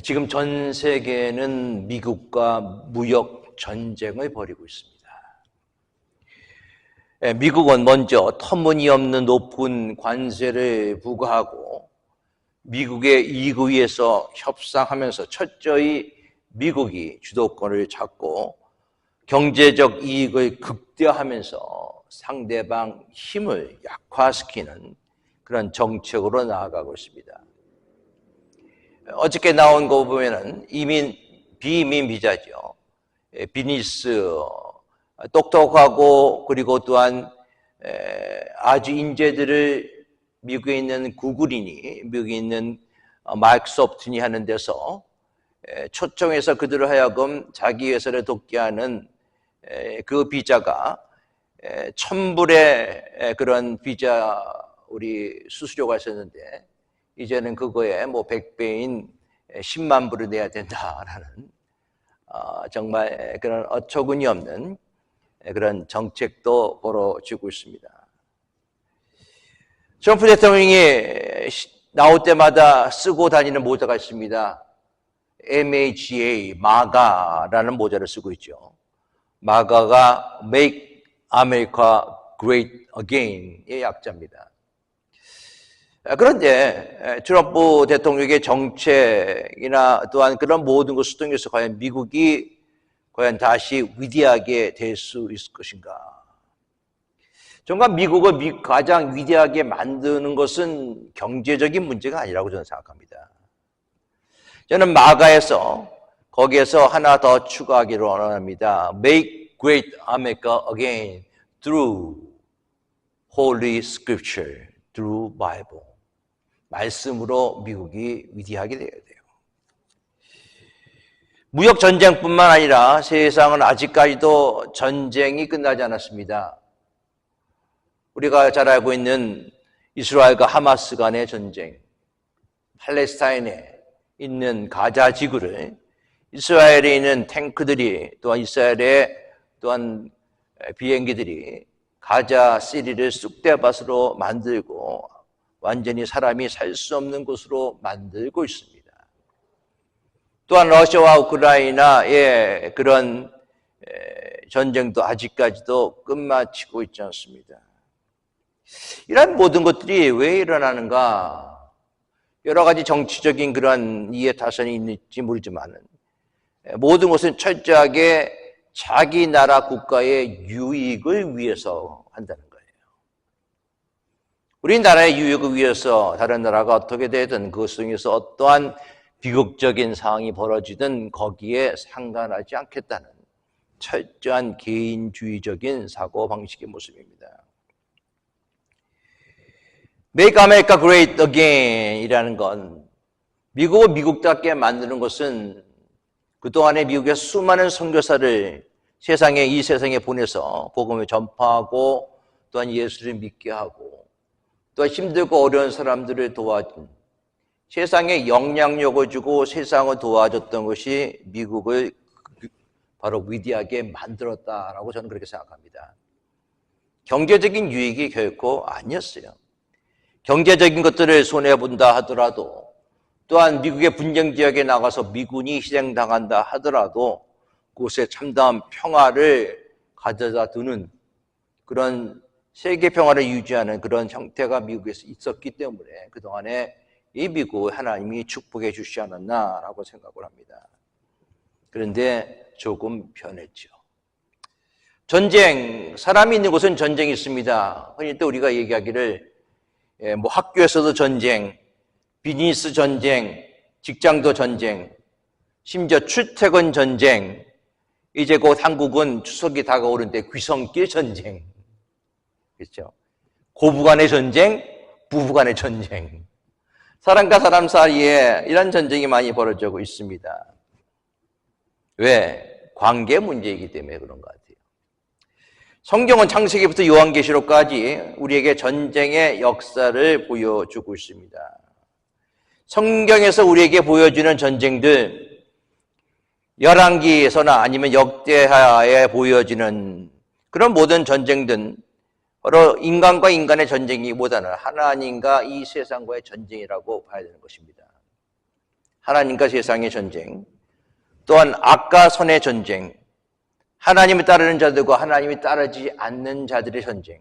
지금 전 세계는 미국과 무역 전쟁을 벌이고 있습니다. 미국은 먼저 터무니없는 높은 관세를 부과하고 미국의 이익을 위해서 협상하면서 철저히 미국이 주도권을 잡고 경제적 이익을 극대화하면서 상대방 힘을 약화시키는 그런 정책으로 나아가고 있습니다. 어저께 나온 거 보면은 비이민 비자죠. 비즈니스, 똑똑하고 그리고 또한 아주 인재들을 미국에 있는 구글이니 미국에 있는 마이크로소프트니 하는 데서 초청해서 그들을 하여금 자기 회사를 돕게 하는 그 비자가 1,000불의 그런 비자 우리 수수료가 있었는데 이제는 그거에 100배인 10만 불을 내야 된다라는 정말 그런 어처구니 없는 그런 정책도 벌어지고 있습니다. 트럼프 대통령이 나올 때마다 쓰고 다니는 모자가 있습니다. MAGA, 마가라는 모자를 쓰고 있죠. 마가가 Make America Great Again의 약자입니다. 그런데 트럼프 대통령의 정책이나 또한 그런 모든 것을 통해서 과연 미국이 과연 다시 위대하게 될 수 있을 것인가? 정말 미국을 가장 위대하게 만드는 것은 경제적인 문제가 아니라고 저는 생각합니다. 저는 마가에서 거기에서 하나 더 추가하기를 원합니다. Make great America again through Holy Scripture, through Bible. 말씀으로 미국이 위대하게 되어야 돼요. 무역 전쟁뿐만 아니라 세상은 아직까지도 전쟁이 끝나지 않았습니다. 우리가 잘 알고 있는 이스라엘과 하마스 간의 전쟁, 팔레스타인에 있는 가자 지구를 이스라엘에 있는 탱크들이 또한 이스라엘의 또한 비행기들이 가자 시리를 쑥대밭으로 만들고 완전히 사람이 살 수 없는 곳으로 만들고 있습니다. 또한 러시아와 우크라이나의 그런 전쟁도 아직까지도 끝마치고 있지 않습니다. 이런 모든 것들이 왜 일어나는가? 여러 가지 정치적인 그런 이해타선이 있는지 모르지만 모든 것은 철저하게 자기 나라 국가의 유익을 위해서 한다는 거예요. 우리나라의 유익을 위해서 다른 나라가 어떻게 되든 그것 중에서 어떠한 비극적인 상황이 벌어지든 거기에 상관하지 않겠다는 철저한 개인주의적인 사고방식의 모습입니다. Make America Great Again 이라는 건 미국을 미국답게 만드는 것은 그동안에 미국의 수많은 선교사를 이 세상에 보내서 복음을 전파하고 또한 예수를 믿게 하고 또 힘들고 어려운 사람들을 도와준 세상에 영향력을 주고 세상을 도와줬던 것이 미국을 바로 위대하게 만들었다라고 저는 그렇게 생각합니다. 경제적인 유익이 결코 아니었어요. 경제적인 것들을 손해본다 하더라도 또한 미국의 분쟁 지역에 나가서 미군이 희생당한다 하더라도 그곳에 참다운 평화를 가져다 두는 그런 세계 평화를 유지하는 그런 형태가 미국에서 있었기 때문에 그동안에 이 미국을 하나님이 축복해 주시지 않았나라고 생각을 합니다. 그런데 조금 변했죠. 전쟁, 사람이 있는 곳은 전쟁이 있습니다. 흔히 또 우리가 얘기하기를 학교에서도 전쟁, 비즈니스 전쟁, 직장도 전쟁, 심지어 출퇴근 전쟁, 이제 곧 한국은 추석이 다가오는데 귀성길 전쟁, 그렇죠? 고부간의 전쟁, 부부간의 전쟁, 사람과 사람 사이에 이런 전쟁이 많이 벌어지고 있습니다. 왜? 관계 문제이기 때문에 그런 것 같아요. 성경은 창세기부터 요한계시록까지 우리에게 전쟁의 역사를 보여주고 있습니다. 성경에서 우리에게 보여주는 전쟁들, 열왕기에서나 아니면 역대하에 보여지는 그런 모든 전쟁들은 바로 인간과 인간의 전쟁이보다는 하나님과 이 세상과의 전쟁이라고 봐야 되는 것입니다. 하나님과 세상의 전쟁, 또한 악과 선의 전쟁, 하나님을 따르는 자들과 하나님이 따르지 않는 자들의 전쟁,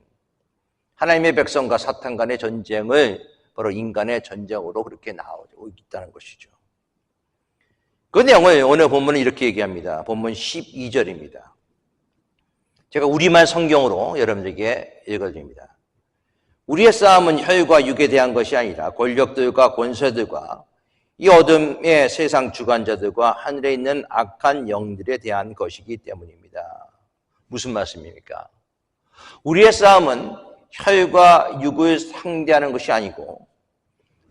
하나님의 백성과 사탄 간의 전쟁을 바로 인간의 전쟁으로 그렇게 나오고 있다는 것이죠. 그 내용을 오늘 본문은 이렇게 얘기합니다. 본문 12절입니다. 제가 우리말 성경으로 여러분들에게 읽어드립니다. 우리의 싸움은 혈과 육에 대한 것이 아니라 권력들과 권세들과 이 어둠의 세상 주관자들과 하늘에 있는 악한 영들에 대한 것이기 때문입니다. 무슨 말씀입니까? 우리의 싸움은 혈과 육을 상대하는 것이 아니고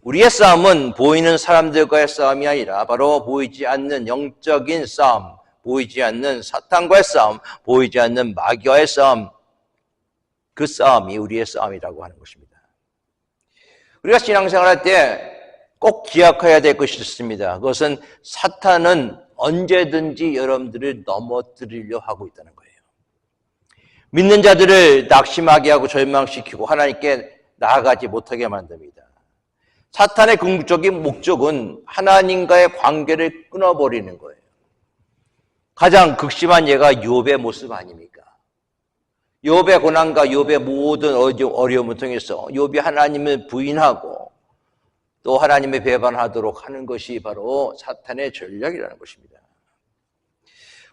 우리의 싸움은 보이는 사람들과의 싸움이 아니라 바로 보이지 않는 영적인 싸움, 보이지 않는 사탄과의 싸움, 보이지 않는 마귀와의 싸움, 그 싸움이 우리의 싸움이라고 하는 것입니다. 우리가 신앙생활할 때 꼭 기억해야 될 것이 있습니다. 그것은 사탄은 언제든지 여러분들을 넘어뜨리려 하고 있다는 거예요. 믿는 자들을 낙심하게 하고 절망시키고 하나님께 나아가지 못하게 만듭니다. 사탄의 궁극적인 목적은 하나님과의 관계를 끊어버리는 거예요. 가장 극심한 예가 욥의 모습 아닙니까? 욥의 고난과 욥의 모든 어려움을 통해서 욥이 하나님을 부인하고 또 하나님의 배반하도록 하는 것이 바로 사탄의 전략이라는 것입니다.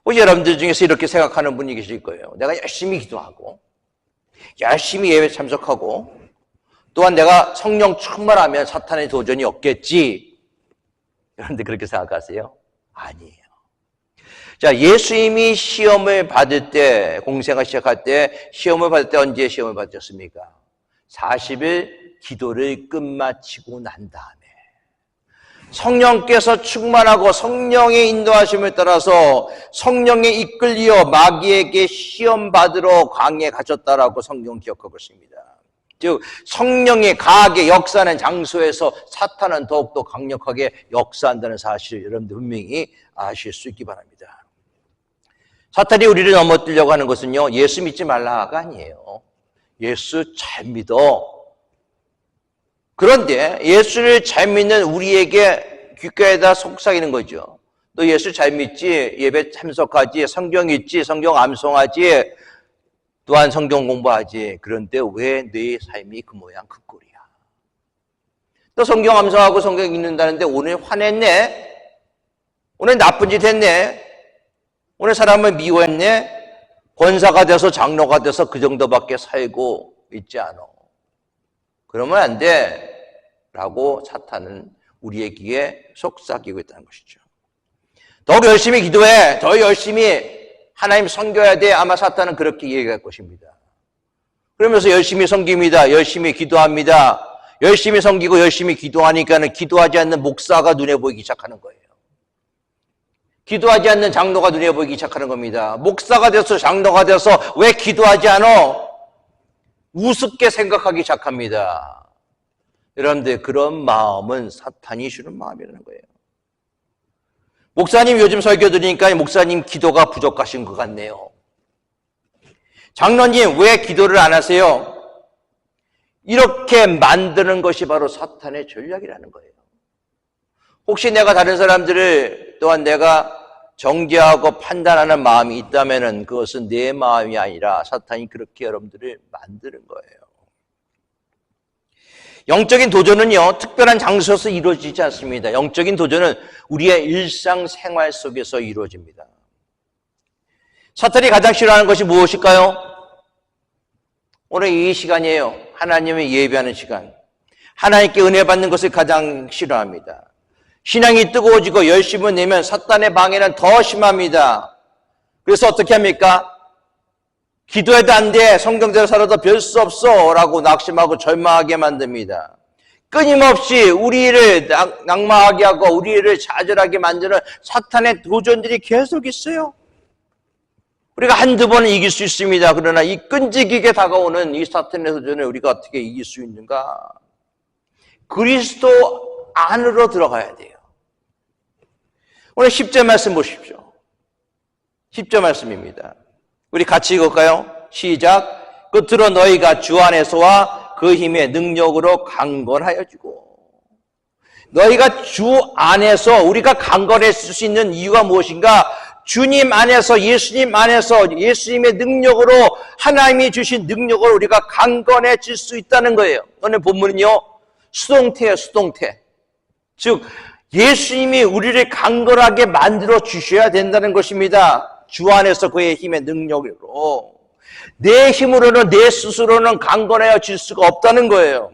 혹시 여러분들 중에서 이렇게 생각하는 분이 계실 거예요. 내가 열심히 기도하고 열심히 예배 참석하고 또한 내가 성령 충만하면 사탄의 도전이 없겠지. 여러분들 그렇게 생각하세요? 아니에요. 자, 예수님이 시험을 받을 때, 공생을 시작할 때, 시험을 받을 때 언제 시험을 받으셨습니까? 40일 기도를 끝마치고 난 다음에 성령께서 충만하고 성령의 인도하심을 따라서 성령에 이끌려 마귀에게 시험 받으러 광야에 가셨다라고 성경 기억하고 있습니다. 즉 성령의 강하게 역사하는 장소에서 사탄은 더욱더 강력하게 역사한다는 사실을 여러분들 분명히 아실 수 있기 바랍니다. 사탄이 우리를 넘어뜨리려고 하는 것은요, 예수 믿지 말라가 아니에요. 예수 잘 믿어. 그런데 예수를 잘 믿는 우리에게 귓가에다 속삭이는 거죠. 너 예수 잘 믿지? 예배 참석하지? 성경 읽지? 성경 암송하지? 또한 성경 공부하지? 그런데 왜 네 삶이 그 모양 그 꼴이야? 너 성경 암송하고 성경 읽는다는데 오늘 화냈네? 오늘 나쁜 짓 했네? 오늘 사람을 미워했네? 권사가 돼서 장로가 돼서 그 정도밖에 살고 있지 않아. 그러면 안 돼. 라고 사탄은 우리의 귀에 속삭이고 있다는 것이죠. 더 열심히 기도해. 더 열심히 하나님 섬겨야 돼. 아마 사탄은 그렇게 얘기할 것입니다. 그러면서 열심히 섬깁니다. 열심히 기도합니다. 열심히 섬기고 열심히 기도하니까는 기도하지 않는 목사가 눈에 보이기 시작하는 거예요. 기도하지 않는 장로가 눈에 보이기 시작하는 겁니다. 목사가 돼서 장로가 돼서 왜 기도하지 않아? 우습게 생각하기 시작합니다. 여러분들 그런 마음은 사탄이 주는 마음이라는 거예요. 목사님 요즘 설교 들으니까 목사님 기도가 부족하신 것 같네요. 장로님 왜 기도를 안 하세요? 이렇게 만드는 것이 바로 사탄의 전략이라는 거예요. 혹시 내가 다른 사람들을 또한 내가 정죄하고 판단하는 마음이 있다면 그것은 내 마음이 아니라 사탄이 그렇게 여러분들을 만드는 거예요. 영적인 도전은요, 특별한 장소에서 이루어지지 않습니다. 영적인 도전은 우리의 일상생활 속에서 이루어집니다. 사탄이 가장 싫어하는 것이 무엇일까요? 오늘 이 시간이에요. 하나님을 예배하는 시간. 하나님께 은혜 받는 것을 가장 싫어합니다. 신앙이 뜨거워지고 열심을 내면 사탄의 방해는 더 심합니다. 그래서 어떻게 합니까? 기도해도 안 돼. 성경대로 살아도 별 수 없어. 라고 낙심하고 절망하게 만듭니다. 끊임없이 우리를 낙마하게 하고 우리를 좌절하게 만드는 사탄의 도전들이 계속 있어요. 우리가 한두 번은 이길 수 있습니다. 그러나 이 끈질기게 다가오는 이 사탄의 도전을 우리가 어떻게 이길 수 있는가? 그리스도 안으로 들어가야 돼요. 오늘 10절 말씀 보십시오. 10절 말씀입니다. 우리 같이 읽을까요? 시작. 끝으로 너희가 주 안에서와 그 힘의 능력으로 강건하여지고. 너희가 주 안에서 우리가 강건해질 수 있는 이유가 무엇인가? 주님 안에서, 예수님 안에서, 예수님의 능력으로, 하나님이 주신 능력으로 우리가 강건해질 수 있다는 거예요. 오늘 본문은요, 수동태예요, 수동태. 즉, 예수님이 우리를 강건하게 만들어 주셔야 된다는 것입니다. 주 안에서 그의 힘의 능력으로. 내 힘으로는, 내 스스로는 강건해질 수가 없다는 거예요.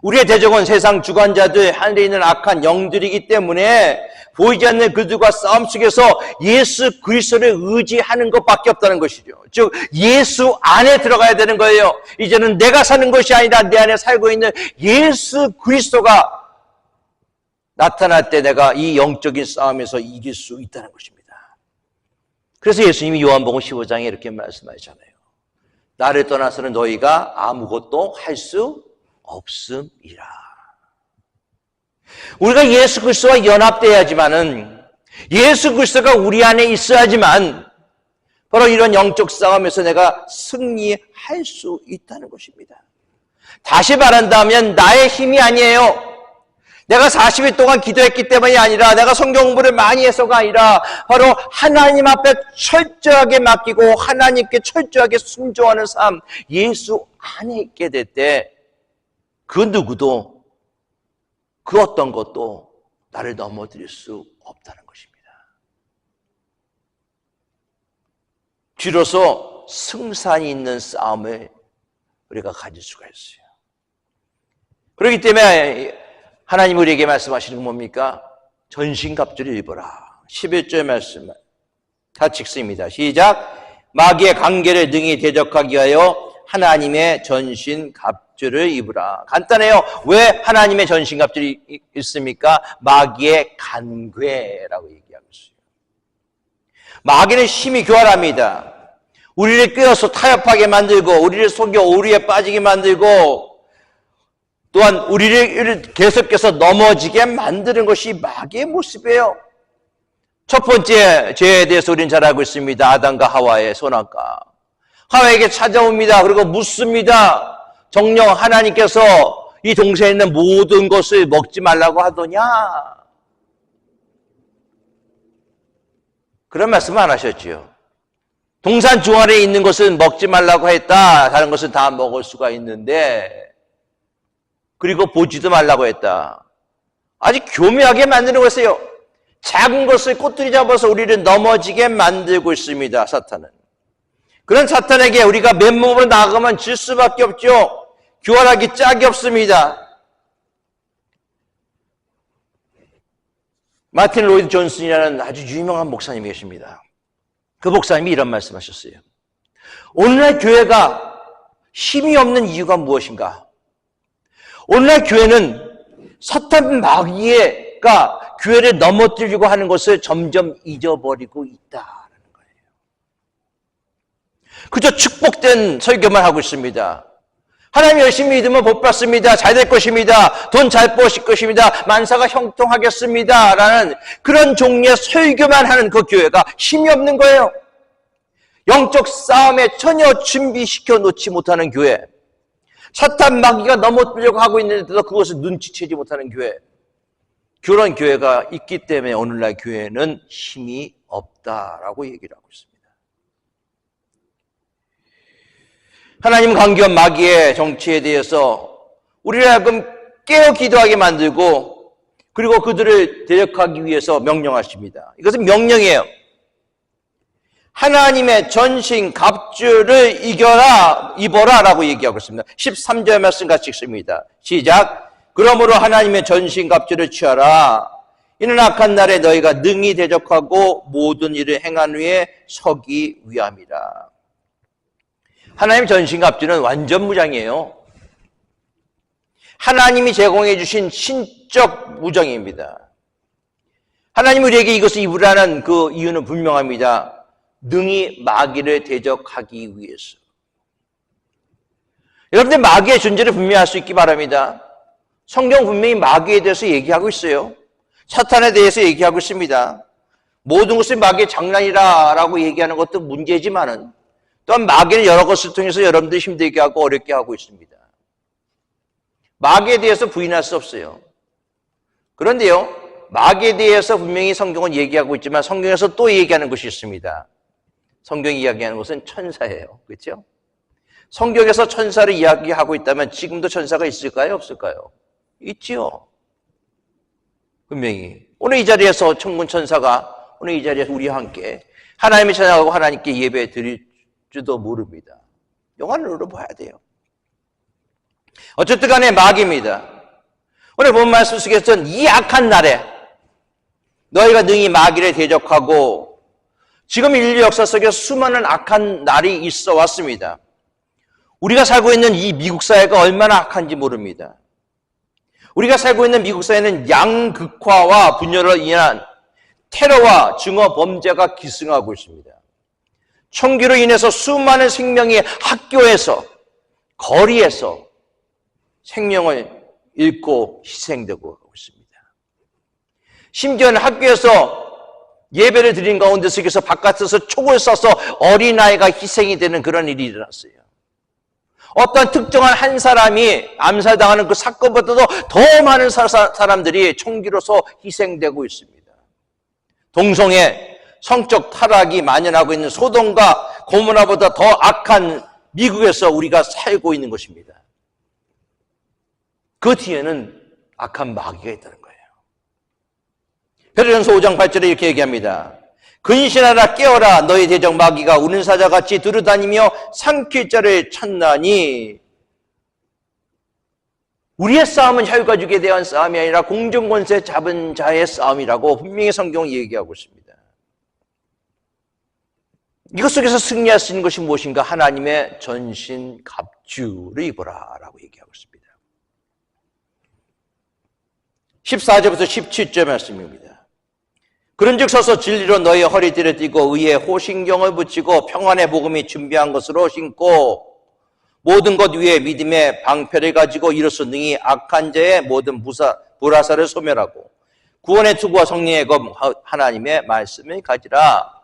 우리의 대적은 세상 주관자들, 하늘에 있는 악한 영들이기 때문에 보이지 않는 그들과 싸움 속에서 예수 그리스도를 의지하는 것밖에 없다는 것이죠. 즉 예수 안에 들어가야 되는 거예요. 이제는 내가 사는 것이 아니라 내 안에 살고 있는 예수 그리스도가 나타날 때 내가 이 영적인 싸움에서 이길 수 있다는 것입니다. 그래서 예수님이 요한복음 15장에 이렇게 말씀하셨잖아요. 나를 떠나서는 너희가 아무것도 할 수 없음이라. 우리가 예수 그리스도와 연합돼야지만은, 예수 그리스도가 우리 안에 있어야지만 바로 이런 영적 싸움에서 내가 승리할 수 있다는 것입니다. 다시 말한다면 나의 힘이 아니에요. 내가 40일 동안 기도했기 때문이 아니라, 내가 성경 공부를 많이 해서가 아니라, 바로 하나님 앞에 철저하게 맡기고 하나님께 철저하게 순종하는 삶, 예수 안에 있게 될 때 그 누구도, 그 어떤 것도 나를 넘어뜨릴 수 없다는 것입니다. 비로소 승산이 있는 싸움을 우리가 가질 수가 있어요. 그렇기 때문에 하나님 우리에게 말씀하시는 건 뭡니까? 전신갑주를 입어라. 11절 말씀 같이 읽습니다. 시작. 마귀의 관계를 능히 대적하기 위하여 하나님의 전신갑주를 입으라. 간단해요. 왜 하나님의 전신갑주를 입습니까? 마귀의 간괴라고 얘기하고 있어요. 마귀는 심히 교활합니다. 우리를 꿰어서 타협하게 만들고, 우리를 속여 오류에 빠지게 만들고, 또한 우리를 계속해서 넘어지게 만드는 것이 마귀의 모습이에요. 첫 번째 죄에 대해서 우리는 잘 알고 있습니다. 아담과 하와의 선악과. 하와에게 찾아옵니다. 그리고 묻습니다. 정녕 하나님께서 이 동산에 있는 모든 것을 먹지 말라고 하더냐? 그런 말씀 안 하셨지요. 동산 중앙에 있는 것은 먹지 말라고 했다. 다른 것은 다 먹을 수가 있는데, 그리고 보지도 말라고 했다. 아주 교묘하게 만드는 것이에요. 작은 것을 꼬투리 잡아서 우리를 넘어지게 만들고 있습니다. 사탄은. 그런 사탄에게 우리가 맨몸으로 나가면 질 수밖에 없죠. 교활하기 짝이 없습니다. 마틴 로이드 존슨이라는 아주 유명한 목사님이 계십니다. 그 목사님이 이런 말씀하셨어요. 오늘날 교회가 힘이 없는 이유가 무엇인가? 오늘날 교회는 사탄 마귀가 교회를 넘어뜨리려고 하는 것을 점점 잊어버리고 있다라는 거예요. 그저 축복된 설교만 하고 있습니다. 하나님 열심히 믿으면 복 받습니다. 잘 될 것입니다. 돈 잘 버실 것입니다. 만사가 형통하겠습니다. 라는 그런 종류의 설교만 하는 그 교회가 힘이 없는 거예요. 영적 싸움에 전혀 준비시켜 놓지 못하는 교회. 사탄 마귀가 넘어뜨리려고 하고 있는데도 그것을 눈치채지 못하는 교회. 그런 교회가 있기 때문에 오늘날 교회는 힘이 없다라고 얘기를 하고 있습니다. 하나님 강교한 마귀의 정치에 대해서 우리를 하여금 깨어 기도하게 만들고, 그리고 그들을 대적하기 위해서 명령하십니다. 이것은 명령이에요. 하나님의 전신 갑주를 입어라 라고 얘기하고 있습니다. 13절 말씀 같이 읽습니다. 시작. 그러므로 하나님의 전신 갑주를 취하라. 이는 악한 날에 너희가 능히 대적하고 모든 일을 행한 후에 서기 위함이라. 하나님의 전신 갑주는 완전 무장이에요. 하나님이 제공해 주신 신적 무장입니다. 하나님 우리에게 이것을 입으라는 그 이유는 분명합니다. 능히 마귀를 대적하기 위해서. 여러분들 마귀의 존재를 분명히 알 수 있기 바랍니다. 성경 분명히 마귀에 대해서 얘기하고 있어요. 사탄에 대해서 얘기하고 있습니다. 모든 것을 마귀의 장난이라고 얘기하는 것도 문제지만은, 또한 마귀는 여러 것을 통해서 여러분들 힘들게 하고 어렵게 하고 있습니다. 마귀에 대해서 부인할 수 없어요. 그런데요, 마귀에 대해서 분명히 성경은 얘기하고 있지만 성경에서 또 얘기하는 것이 있습니다. 성경이 이야기하는 것은 천사예요. 그렇죠? 성경에서 천사를 이야기하고 있다면 지금도 천사가 있을까요? 없을까요? 있지요. 분명히. 오늘 이 자리에서 천군 천사가 오늘 이 자리에서 우리와 함께 하나님의 찬양하고 하나님께 예배 드릴지도 모릅니다. 영안으로 봐야 돼요. 어쨌든 간에 마귀입니다. 오늘 본 말씀 속에서는 이 악한 날에 너희가 능히 마귀를 대적하고 지금 인류 역사 속에 수많은 악한 날이 있어 왔습니다. 우리가 살고 있는 이 미국 사회가 얼마나 악한지 모릅니다. 우리가 살고 있는 미국 사회는 양극화와 분열로 인한 테러와 증오 범죄가 기승하고 있습니다. 총기로 인해서 수많은 생명이 학교에서, 거리에서 생명을 잃고 희생되고 있습니다. 심지어는 학교에서 예배를 드린 가운데 속에서 바깥에서 촉을 쏴서 어린아이가 희생이 되는 그런 일이 일어났어요. 어떤 특정한 한 사람이 암살당하는 그 사건보다도 더 많은 사람들이 총기로서 희생되고 있습니다. 동성애, 성적 타락이 만연하고 있는 소돔과 고모라보다 더 악한 미국에서 우리가 살고 있는 것입니다. 그 뒤에는 악한 마귀가 있다는 거예요. 베드로전서 5장 8절에 이렇게 얘기합니다. 근신하라 깨어라 너희 대적 마귀가 우는 사자같이 두루다니며 삼킬 자를 찾나니 우리의 싸움은 혈과 육에 대한 싸움이 아니라 공중권세 잡은 자의 싸움이라고 분명히 성경은 얘기하고 있습니다. 이것 속에서 승리할 수 있는 것이 무엇인가? 하나님의 전신 갑주를 입어라 라고 얘기하고 있습니다. 14절부터 17절 말씀입니다. 그런즉 서서 진리로 너희 허리띠를 띠고 의에 호신경을 붙이고 평안의 복음이 준비한 것으로 신고 모든 것 위에 믿음의 방패를 가지고 이로써 능히 악한 자의 모든 불화살을 소멸하고 구원의 투구와 성령의 검 하나님의 말씀을 가지라.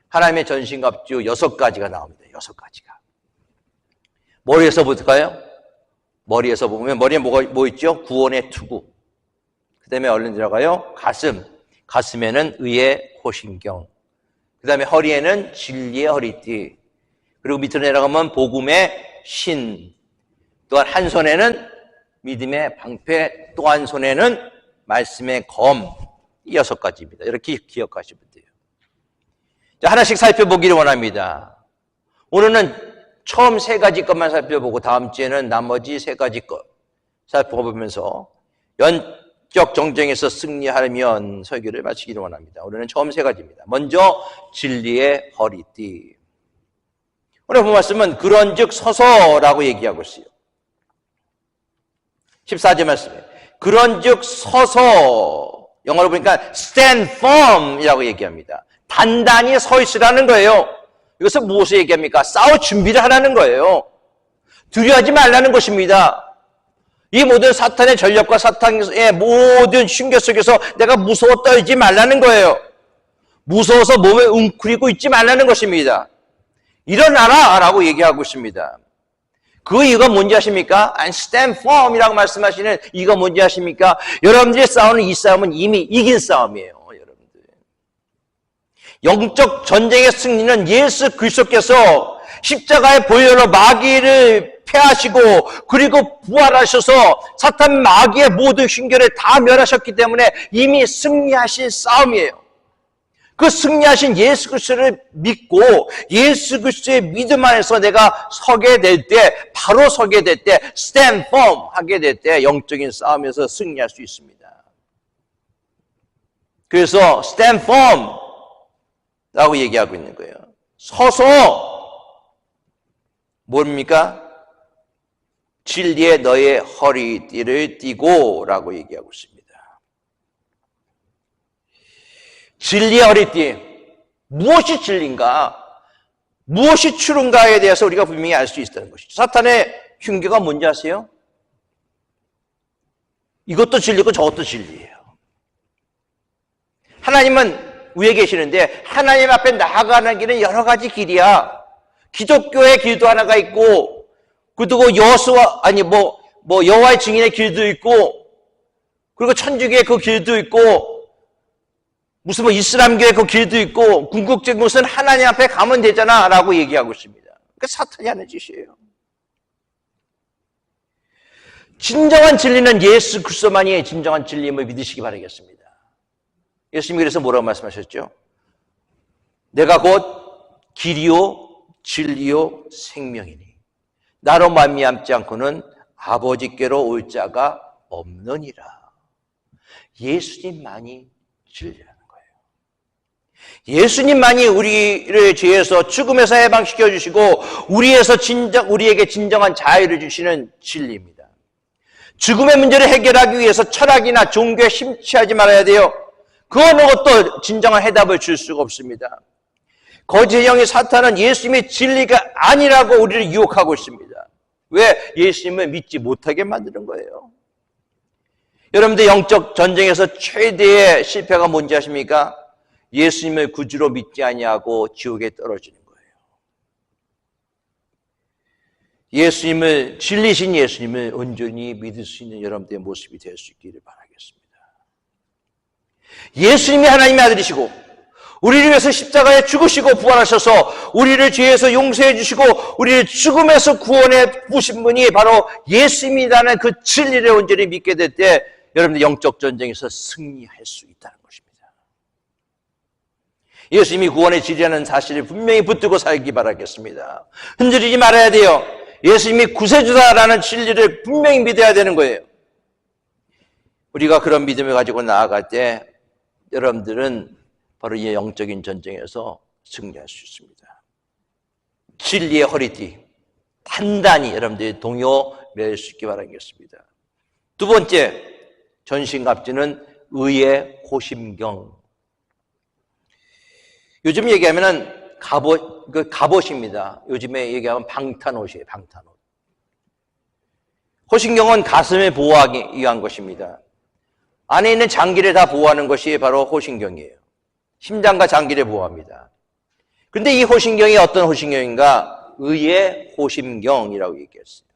하나님의 전신갑주 6가지가 나옵니다. 6가지가. 머리에서부터가요? 머리에서 보면 머리에 뭐 있죠? 구원의 투구. 그 다음에 얼른 들어가요. 가슴에는 의의 호신경. 그 다음에 허리에는 진리의 허리띠. 그리고 밑으로 내려가면 복음의 신. 또한 한 손에는 믿음의 방패, 또 한 손에는 말씀의 검. 이 6가지입니다. 이렇게 기억하시면 돼요. 자, 하나씩 살펴보기를 원합니다. 오늘은 처음 3가지 것만 살펴보고 다음 주에는 나머지 3가지 것 살펴보면서 영적 정쟁에서 승리하려면 설교를 마치기를 원합니다. 오늘은 처음 3가지입니다. 먼저 진리의 허리띠. 오늘 본 말씀은 그런즉 서서라고 얘기하고 있어요. 14절 말씀에 그런즉 서서, 영어로 보니까 stand firm이라고 얘기합니다. 단단히 서 있으라는 거예요. 이것은 무엇을 얘기합니까? 싸울 준비를 하라는 거예요. 두려워하지 말라는 것입니다. 이 모든 사탄의 전력과 사탄의 모든 흉계 속에서 내가 무서워 떨지 말라는 거예요. 무서워서 몸을 웅크리고 있지 말라는 것입니다. 일어나라 라고 얘기하고 있습니다. 그 이유가 뭔지 아십니까? stand firm이라고 말씀하시는 이유가 뭔지 아십니까? 여러분들이 싸우는 이 싸움은 이미 이긴 싸움이에요. 여러분들. 영적 전쟁의 승리는 예수 그리스도께서 십자가의 보혈로 마귀를 패하시고 그리고 부활하셔서 사탄 마귀의 모든 흉계를 다 멸하셨기 때문에 이미 승리하신 싸움이에요. 그 승리하신 예수 그리스도를 믿고 예수 그리스도의 믿음 안에서 내가 서게 될 때, 바로 서게 될 때, stand firm 하게 될 때 영적인 싸움에서 승리할 수 있습니다. 그래서 stand firm 라고 얘기하고 있는 거예요. 서서 뭡니까? 진리의 너의 허리띠를 띠고 라고 얘기하고 있습니다. 진리의 허리띠. 무엇이 진리인가? 무엇이 추른가에 대해서 우리가 분명히 알 수 있다는 것이죠. 사탄의 흉계가 뭔지 아세요? 이것도 진리고 저것도 진리예요. 하나님은 위에 계시는데 하나님 앞에 나아가는 길은 여러 가지 길이야. 기독교의 길도 하나가 있고 그리고 여호와의 증인의 길도 있고 그리고 천주교의 그 길도 있고 무슨 뭐 이슬람교의 그 길도 있고 궁극적인 것은 하나님 앞에 가면 되잖아 라고 얘기하고 있습니다. 그게 사탄이 하는 짓이에요. 진정한 진리는 예수 그리스도만이 진정한 진리임을 믿으시기 바라겠습니다. 예수님이 그래서 뭐라고 말씀하셨죠? 내가 곧 길이요 진리요 생명이니 나로 말미암지 않고는 아버지께로 올 자가 없느니라. 예수님만이 진리라는 거예요. 예수님만이 우리를 죄에서 죽음에서 해방시켜 주시고 우리에게 진정한 자유를 주시는 진리입니다. 죽음의 문제를 해결하기 위해서 철학이나 종교에 심취하지 말아야 돼요. 그 어느 것도 진정한 해답을 줄 수가 없습니다. 거짓의 영의 사탄은 예수님의 진리가 아니라고 우리를 유혹하고 있습니다. 왜? 예수님을 믿지 못하게 만드는 거예요. 여러분들 영적 전쟁에서 최대의 실패가 뭔지 아십니까? 예수님을 구주로 믿지 아니하고 지옥에 떨어지는 거예요. 예수님을 진리신 예수님을 온전히 믿을 수 있는 여러분들의 모습이 될 수 있기를 바라겠습니다. 예수님이 하나님의 아들이시고 우리를 위해서 십자가에 죽으시고 부활하셔서 우리를 죄에서 용서해 주시고 우리를 죽음에서 구원해 주신 분이 바로 예수님이라는 그 진리를 온전히 믿게 될 때 여러분들 영적 전쟁에서 승리할 수 있다는 것입니다. 예수님이 구원의 진리라는 사실을 분명히 붙들고 살기 바라겠습니다. 흔들리지 말아야 돼요. 예수님이 구세주다라는 진리를 분명히 믿어야 되는 거예요. 우리가 그런 믿음을 가지고 나아갈 때 여러분들은 바로 이 영적인 전쟁에서 승리할 수 있습니다. 진리의 허리띠 단단히 여러분들이 동요 맬 수 있기 바라겠습니다. 두 번째 전신갑주는 의의 호심경. 요즘 얘기하면은 갑옷입니다. 요즘에 얘기하면 방탄옷이에요. 방탄옷. 호심경은 가슴을 보호하기 위한 것입니다. 안에 있는 장기를 다 보호하는 것이 바로 호심경이에요. 심장과 장기를 보호합니다. 그런데 이 호심경이 어떤 호심경인가? 의의 호심경이라고 얘기했어요.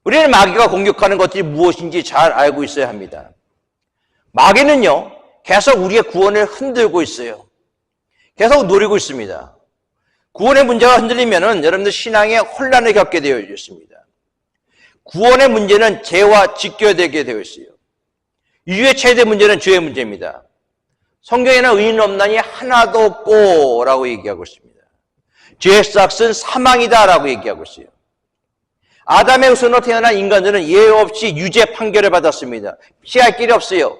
우리는 마귀가 공격하는 것들이 무엇인지 잘 알고 있어야 합니다. 마귀는요, 계속 우리의 구원을 흔들고 있어요. 계속 노리고 있습니다. 구원의 문제가 흔들리면은 여러분들 신앙에 혼란을 겪게 되어 있습니다. 구원의 문제는 죄와 직결되게 되어 있어요. 인류의 최대 문제는 죄의 문제입니다. 성경에는 의인 없나니 하나도 없고 라고 얘기하고 있습니다. 죄의 싹은 사망이다 라고 얘기하고 있어요. 아담의 후손으로 태어난 인간들은 예외 없이 유죄 판결을 받았습니다. 피할 길이 없어요.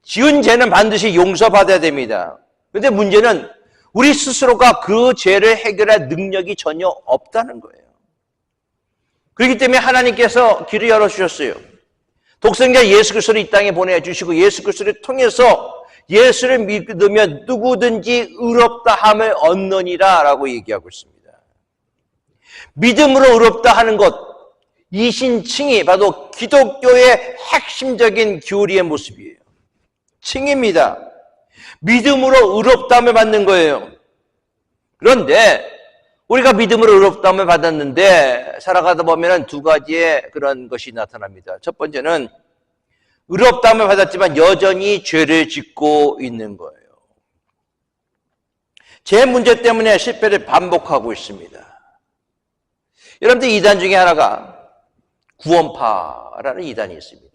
지은 죄는 반드시 용서받아야 됩니다. 그런데 문제는 우리 스스로가 그 죄를 해결할 능력이 전혀 없다는 거예요. 그렇기 때문에 하나님께서 길을 열어주셨어요. 독생자 예수 그리스도를 이 땅에 보내주시고 예수 그리스도를 통해서 예수를 믿으면 누구든지 의롭다 함을 얻느니라 라고 얘기하고 있습니다. 믿음으로 의롭다 하는 것, 이 신칭이 바로 기독교의 핵심적인 교리의 모습이에요. 칭입니다. 믿음으로 의롭다함을 받는 거예요. 그런데 우리가 믿음으로 의롭다함을 받았는데 살아가다 보면 두 가지의 그런 것이 나타납니다. 첫 번째는 의롭다함을 받았지만 여전히 죄를 짓고 있는 거예요. 죄 문제 때문에 실패를 반복하고 있습니다. 여러분들 이단 중에 하나가 구원파라는 이단이 있습니다.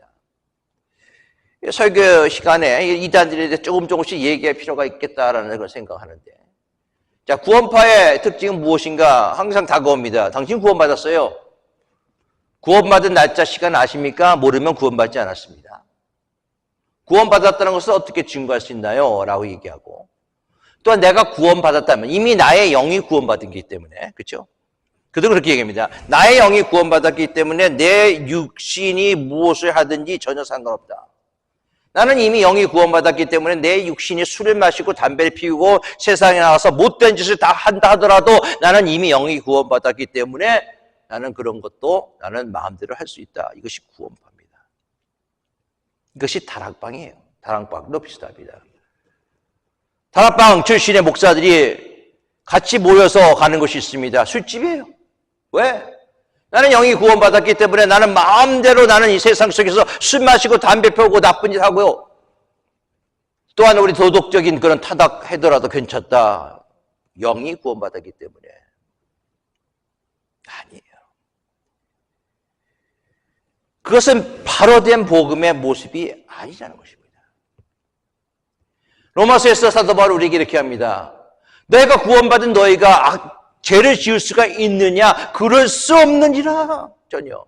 설교 시간에 이단들에 대해 조금씩 얘기할 필요가 있겠다라는 걸 생각하는데, 자, 구원파의 특징은 무엇인가? 항상 다가옵니다. 당신 구원받았어요. 구원받은 날짜 시간 아십니까? 모르면 구원받지 않았습니다. 구원받았다는 것을 어떻게 증거할 수 있나요? 라고 얘기하고, 또한 내가 구원받았다면 이미 나의 영이 구원받은 기 때문에, 그렇죠? 그도 그렇게 얘기합니다. 나의 영이 구원받았기 때문에 내 육신이 무엇을 하든지 전혀 상관없다. 나는 이미 영이 구원받았기 때문에 내 육신이 술을 마시고 담배를 피우고 세상에 나가서 못된 짓을 다 한다 하더라도 나는 이미 영이 구원받았기 때문에 나는 그런 것도 나는 마음대로 할 수 있다. 이것이 구원파입니다. 이것이 다락방이에요. 다락방도 비슷합니다. 다락방 출신의 목사들이 같이 모여서 가는 것이 있습니다. 술집이에요. 왜? 나는 영이 구원받았기 때문에 나는 마음대로 나는 이 세상 속에서 술 마시고 담배 피우고 나쁜 짓 하고요. 또한 우리 도덕적인 그런 타락해더라도 괜찮다. 영이 구원받았기 때문에. 아니에요. 그것은 바로된 복음의 모습이 아니라는 것입니다. 로마서에서 사도 바울이 우리에게 이렇게 합니다. 너희가 구원받은 너희가 죄를 지을 수가 있느냐? 그럴 수 없느니라. 전혀.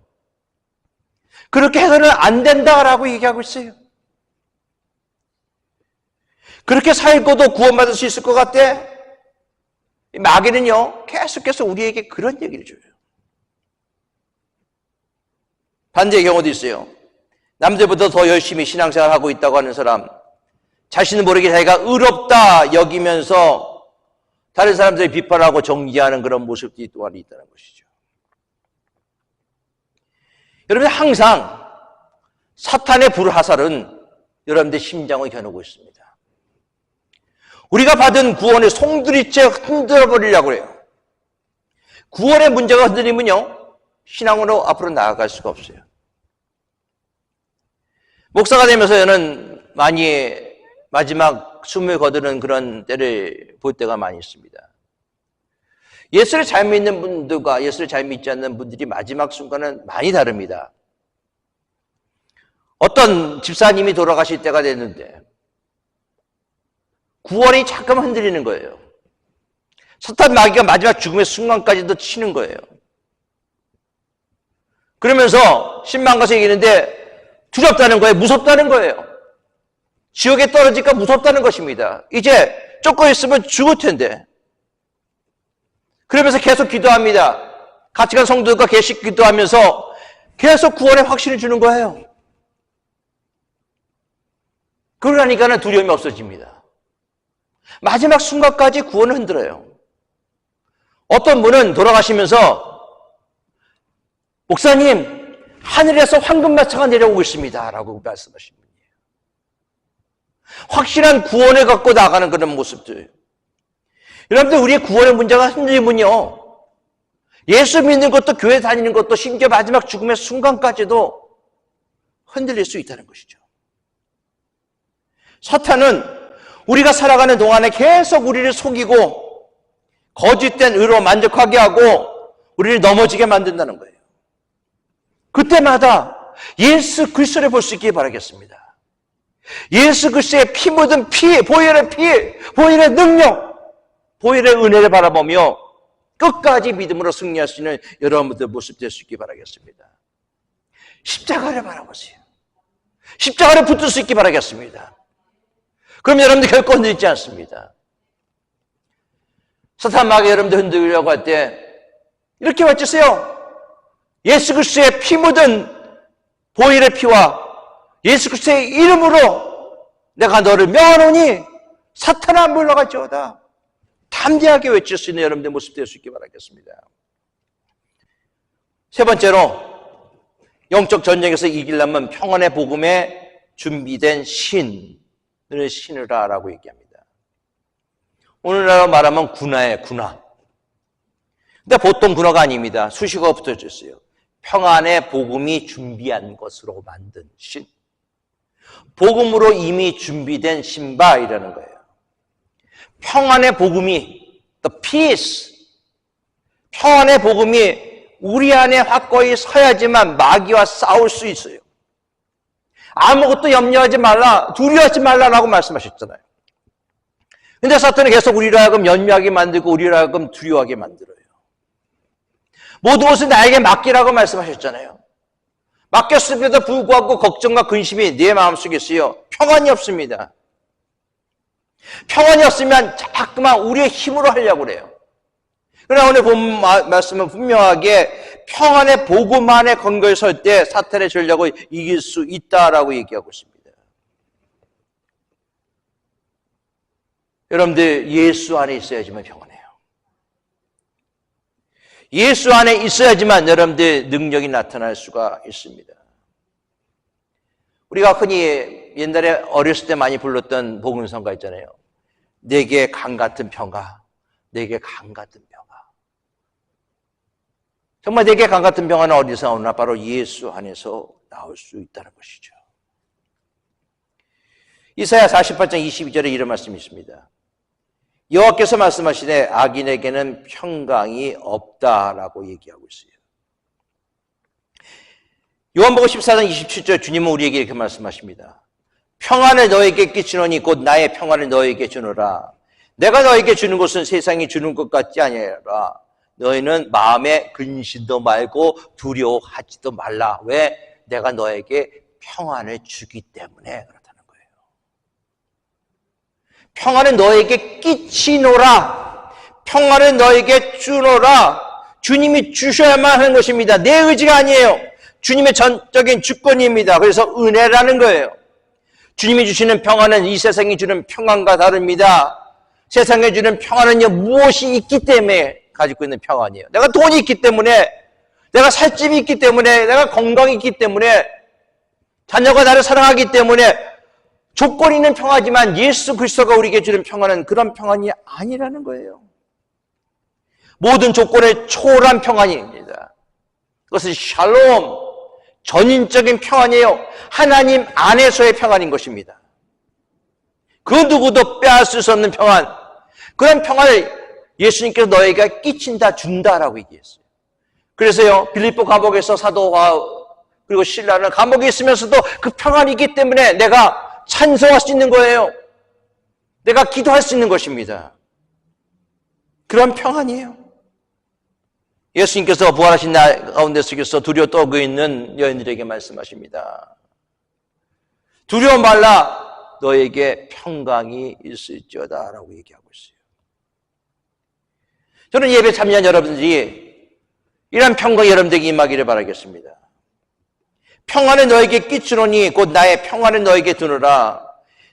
그렇게 해서는 안 된다라고 얘기하고 있어요. 그렇게 살고도 구원받을 수 있을 것 같아? 마귀는요, 계속해서 우리에게 그런 얘기를 줘요. 반대의 경우도 있어요. 남들보다 더 열심히 신앙생활을 하고 있다고 하는 사람, 자신은 모르게 자기가 의롭다 여기면서 다른 사람들이 비판하고 정죄하는 그런 모습들이 또한 있다는 것이죠. 여러분, 항상 사탄의 불화살은 여러분들 심장을 겨누고 있습니다. 우리가 받은 구원의 송두리째 흔들어 버리려고 해요. 구원의 문제가 흔들리면요, 신앙으로 앞으로 나아갈 수가 없어요. 목사가 되면서 저는 많이 마지막 숨을 거두는 그런 때를 볼 때가 많이 있습니다. 예수를 잘 믿는 분들과 예수를 잘 믿지 않는 분들이 마지막 순간은 많이 다릅니다. 어떤 집사님이 돌아가실 때가 됐는데 구원이 잠깐 흔들리는 거예요. 사탄 마귀가 마지막 죽음의 순간까지도 치는 거예요. 그러면서 신방가서 얘기하는데 두렵다는 거예요. 무섭다는 거예요. 지옥에 떨어질까 무섭다는 것입니다. 이제 조금 있으면 죽을 텐데. 그러면서 계속 기도합니다. 같이 간 성도들과 계속 기도하면서 계속 구원의 확신을 주는 거예요. 그러니까는 두려움이 없어집니다. 마지막 순간까지 구원을 흔들어요. 어떤 분은 돌아가시면서 목사님, 하늘에서 황금마차가 내려오고 있습니다 라고 말씀하신 분이에요. 확실한 구원을 갖고 나가는 그런 모습들. 여러분들, 우리의 구원의 문제가 흔들리면요, 예수 믿는 것도 교회 다니는 것도 심지어 마지막 죽음의 순간까지도 흔들릴 수 있다는 것이죠. 사탄은 우리가 살아가는 동안에 계속 우리를 속이고 거짓된 의로 만족하게 하고 우리를 넘어지게 만든다는 거예요. 그때마다 예수 그리스도를 볼 수 있기를 바라겠습니다. 예수 그리스도의 피 묻은 피, 보혈의 피, 보혈의 능력, 보혈의 은혜를 바라보며 끝까지 믿음으로 승리할 수 있는 여러분들 모습 될 수 있기를 바라겠습니다. 십자가를 바라보세요. 십자가를 붙들 수 있기를 바라겠습니다. 그럼 여러분들 결코 흔들리지 않습니다. 사탄 마귀 여러분들 흔들려고 할 때 이렇게 외치세요. 예수 그리스도의 피 묻은 보혈의 피와 예수 그리스도의 이름으로 내가 너를 명하노니 사탄아 물러갈지어다. 담대하게 외칠 수 있는 여러분들의 모습 될 수 있게 바라겠습니다. 세 번째로, 영적 전쟁에서 이기려면 평안의 복음에 준비된 신을 신으라라고 얘기합니다. 오늘날로 말하면 군화예요, 군화. 근데 보통 군화가 아닙니다. 수식어가 붙어져 있어요. 평안의 복음이 준비한 것으로 만든 신. 복음으로 이미 준비된 신바이라는 거예요. 평안의 복음이, the peace. 평안의 복음이 우리 안에 확고히 서야지만 마귀와 싸울 수 있어요. 아무것도 염려하지 말라, 두려워하지 말라라고 말씀하셨잖아요. 근데 사탄은 계속 우리를 하여금 염려하게 만들고 우리를 하여금 두려워하게 만들어요. 모든 것을 나에게 맡기라고 말씀하셨잖아요. 맡겼음에도 불구하고 걱정과 근심이 내 마음속에 있어요. 평안이 없습니다. 평안이 없으면 자꾸만 우리의 힘으로 하려고 그래요. 그러나 오늘 본 말씀은 분명하게 평안의 복음만에 건거에 설 때 사탄의 전략을 이길 수 있다라고 얘기하고 있습니다. 여러분들, 예수 안에 있어야지만 평안해요. 예수 안에 있어야지만 여러분들 능력이 나타날 수가 있습니다. 우리가 흔히 옛날에 어렸을 때 많이 불렀던 복음성가 있잖아요. 내게 강 같은 평화, 내게 강 같은 평화. 정말 내게 강 같은 평안은 어디서 나오나? 바로 예수 안에서 나올 수 있다는 것이죠. 이사야 48장 22절에 이런 말씀이 있습니다. 여호와께서 말씀하시되 악인에게는 평강이 없다라고 얘기하고 있어요. 요한복음 14장 27절 주님은 우리에게 이렇게 말씀하십니다. 평안을 너에게 끼치노니 곧 나의 평안을 너에게 주노라. 내가 너에게 주는 것은 세상이 주는 것 같지 아니하라. 너희는 마음에 근심도 말고 두려워하지도 말라. 왜? 내가 너에게 평안을 주기 때문에 그렇다는 거예요. 평안을 너에게 끼치노라. 평안을 너에게 주노라. 주님이 주셔야만 하는 것입니다. 내 의지가 아니에요. 주님의 전적인 주권입니다. 그래서 은혜라는 거예요. 주님이 주시는 평안은 이 세상이 주는 평안과 다릅니다. 세상에 주는 평안은요, 무엇이 있기 때문에 가지고 있는 평안이에요. 내가 돈이 있기 때문에, 내가 살집이 있기 때문에, 내가 건강이 있기 때문에, 자녀가 나를 사랑하기 때문에 조건이 있는 평화지만 예수 그리스도가 우리에게 주는 평안은 그런 평안이 아니라는 거예요. 모든 조건을 초월한 평안입니다. 그것은 샬롬, 전인적인 평안이에요. 하나님 안에서의 평안인 것입니다. 그 누구도 빼앗을 수 없는 평안, 그런 평안을 예수님께서 너에게 끼친다, 준다라고 얘기했어요. 그래서요, 빌립보 감옥에서 사도와 그리고 신라는 감옥에 있으면서도 그 평안이 있기 때문에 내가 찬송할 수 있는 거예요. 내가 기도할 수 있는 것입니다. 그런 평안이에요. 예수님께서 부활하신 날 가운데 속에서 두려워 떨고 있는 여인들에게 말씀하십니다. 두려워 말라, 너에게 평강이 있을지어다 라고 얘기하고 있어요. 저는 예배 참여한 여러분들이 이런 평강이 여러분들에게 임하기를 바라겠습니다. 평안을 너에게 끼치노니 곧 나의 평안을 너에게 두노라.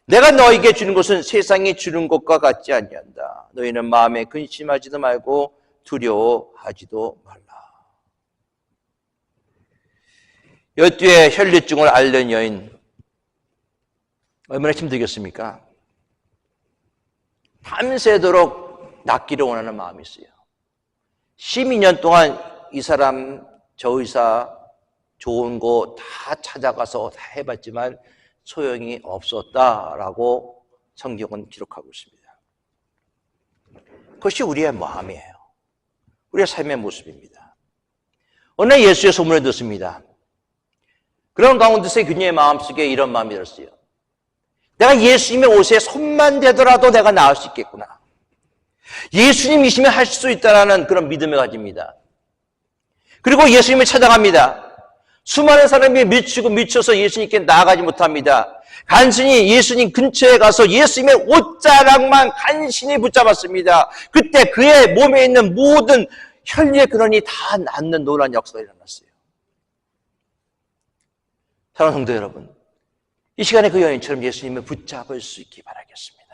내가 너에게 주는 것은 세상이 주는 것과 같지 아니한다. 너희는 마음에 근심하지도 말고 두려워하지도 말라. 12의 혈류증을 앓는 여인, 얼마나 힘들겠습니까? 밤새도록 낫기를 원하는 마음이 있어요. 12년 동안 이 사람, 저 의사, 좋은 거 다 찾아가서 다 해봤지만 소용이 없었다라고 성경은 기록하고 있습니다. 그것이 우리의 마음이에요. 우리의 삶의 모습입니다. 어느 날 예수의 소문을 듣습니다. 그런 가운데서 그녀의 마음속에 이런 마음이 들었어요. 내가 예수님의 옷에 손만 대더라도 내가 나을 수 있겠구나. 예수님이시면 할 수 있다는 그런 믿음을 가집니다. 그리고 예수님을 찾아갑니다. 수많은 사람이 미쳐서 예수님께 나아가지 못합니다. 간신히 예수님 근처에 가서 예수님의 옷자락만 간신히 붙잡았습니다. 그때 그의 몸에 있는 모든 혈류의 근원이 다 낫는 놀라운 역사가 일어났어요. 사랑하는 성도 여러분, 이 시간에 그 여인처럼 예수님을 붙잡을 수 있기 바라겠습니다.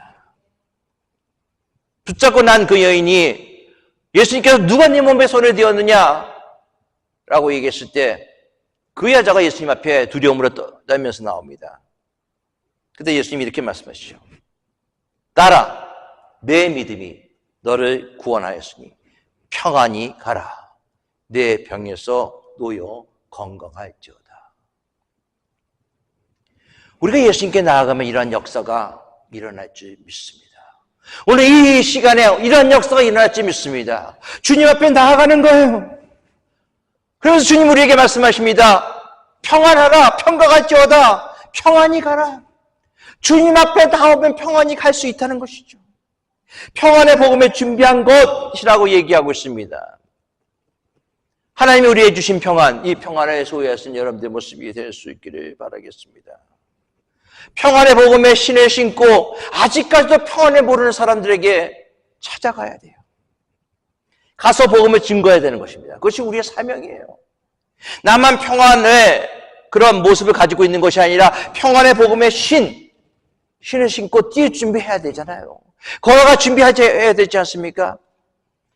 붙잡고 난 그 여인이 예수님께서 누가 네 몸에 손을 대었느냐? 라고 얘기했을 때 그 여자가 예수님 앞에 두려움으로 떨면서 나옵니다. 그때 예수님이 이렇게 말씀하시죠. 딸아, 내 믿음이 너를 구원하였으니 평안히 가라. 내 병에서 놓여 건강할지어다. 우리가 예수님께 나아가면 이러한 역사가 일어날 줄 믿습니다. 오늘 이 시간에 이러한 역사가 일어날 줄 믿습니다. 주님 앞에 나아가는 거예요. 그래서 주님 우리에게 말씀하십니다. 평안하라, 평강할지어다. 평안히 가라. 주님 앞에 나오면 평안히 갈 수 있다는 것이죠. 평안의 복음을 준비한 것이라고 얘기하고 있습니다. 하나님이 우리에게 주신 평안, 이 평안을 소유하신 여러분들의 모습이 될 수 있기를 바라겠습니다. 평안의 복음에 신을 신고 아직까지도 평안을 모르는 사람들에게 찾아가야 돼요. 가서 복음을 증거해야 되는 것입니다. 그것이 우리의 사명이에요. 나만 평안의 그런 모습을 가지고 있는 것이 아니라 평안의 복음의 신을 신고 뛸 준비해야 되잖아요. 걸어가 준비해야 되지 않습니까?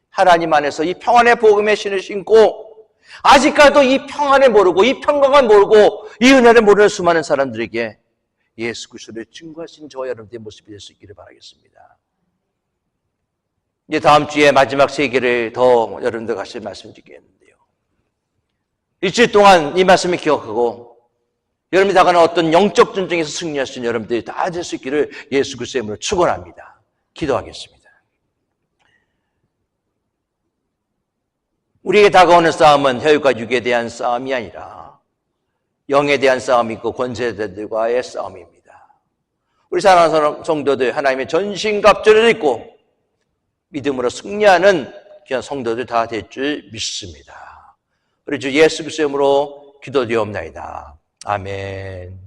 하나님 안에서 이 평안의 복음의 신을 신고 아직까지도 이 평안을 모르고 이 평강을 모르고 이 은혜를 모르는 수많은 사람들에게 예수 그리스도를 증거하신 저와 여러분들의 모습이 될 수 있기를 바라겠습니다. 이제 다음 주에 마지막 세 개를 더 여러분들 같이 말씀드리겠는데요. 일주일 동안 이 말씀을 기억하고 여러분이 다가는 어떤 영적 전쟁에서 승리할 수 있는 여러분들이 다 될 수 있기를 예수 그리스도의 이름으로 축원합니다. 기도하겠습니다. 우리에게 다가오는 싸움은 혈과 육에 대한 싸움이 아니라 영에 대한 싸움이고 권세자들과의 싸움입니다. 우리 사랑하는 성도들, 하나님의 전신갑주를 입고 믿음으로 승리하는 귀한 성도들 다 될 줄 믿습니다. 우리 주 예수 그리스도의 이름으로 기도드리옵나이다. 아멘.